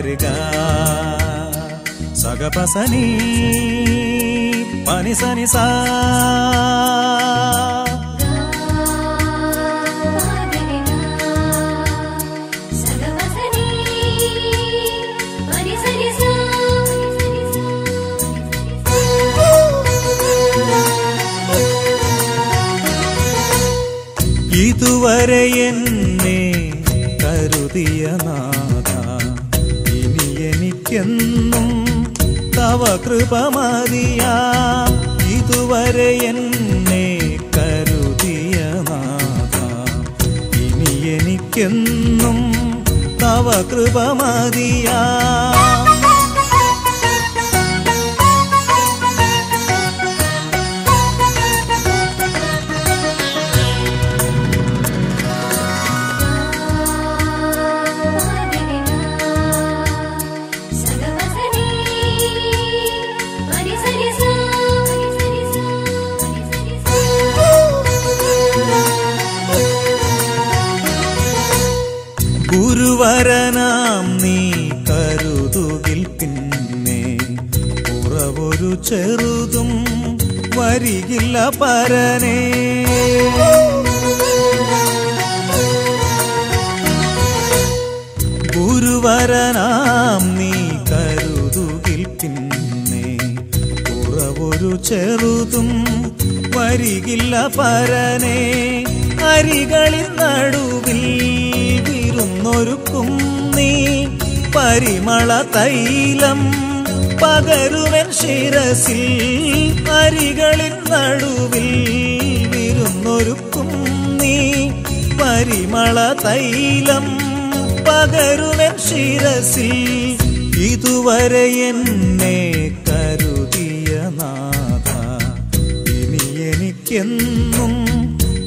గరిగా సగపసని పని సని సా ഇതുവരെ എന്നെ കരുതിയ നാഥ ഇനി എനിക്കെന്നും തവ കൃപ മതിയാം. ഇതുവരെ എന്നെ കരുതിയ നാഥ ഇനി എനിക്കെന്നും തവ കൃപ മതിയാം. ഗുരുവരനാം നീ കരുതുകിൽ പിന്നെ കുറവൊരു ചെറുതും വരികില്ല പരനേ. ഗുരുവരനാം നീ കരുതുകിൽ പിന്നെ കുറവൊരു ചെറുതും വരികില്ല പരനേ. അരികളിൽ നടുവിൽ വിരുന്നൊരുക്കും നീ പരിമള തൈലം പകരുവൻ ശിരസിൽ. അരികളിൽ നടുവിൽ വിരുന്നൊരുക്കും നീ പരിമള തൈലം പകരുവൻ ശിരസിൽ. ഇതുവരെ എന്നെ കരുതിയ നാഥ ഇനി എനിക്കെന്നും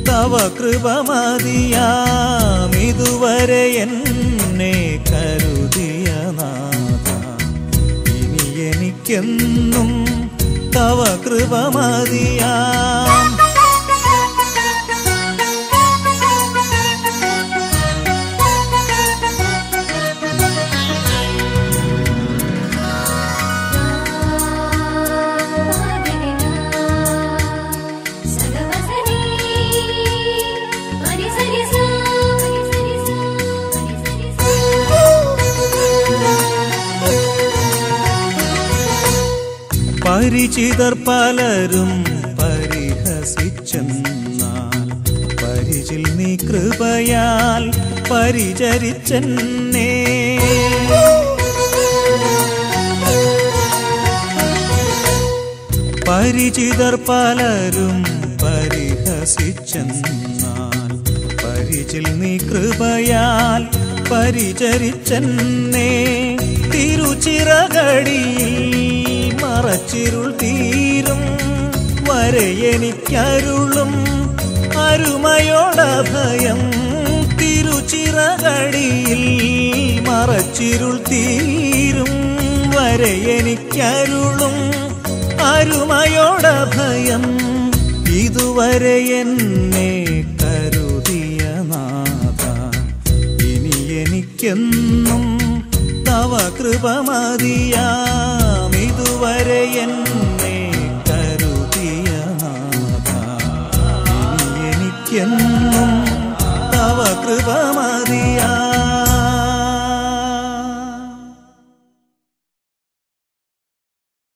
തവ കൃപ മതിയാം. ഇതുവരെ എന്നെ കരുതിയ നാഥ ഇനി എനിക്കെന്നും തവ കൃപ മതിയാം. പരിചിതർ പലരും പരിഹസിച്ചെന്നാൽ പരിചിൽ നീ കൃപയാൽ പരിചരിച്ചെന്നേ. പരിചിതർ പലരും പരിഹസിച്ചെന്നാൽ പരിചിൽ നീ കൃപയാൽ പരിചരിച്ചെന്നേ. തിരുച്ചിറകടിയിൽ മറച്ചിരുൾ തീരും വരെ എനിക്കരുളും അരുമയോടഭയം. തിരുച്ചിറകടിയിൽ മറച്ചിരുൾ തീരും വരെ എനിക്കരുളും അരുമയോടഭയം. ഇതുവരെ എന്നെ കരുതിയ നാഥ ഇനി എനിക്കെന്നും തവ കൃപ മതിയാം. ഇതുവരെ എന്നെ കരുതിയ നാഥ ഇനി എനിക്കെന്നും തവ കൃപ മതിയാം.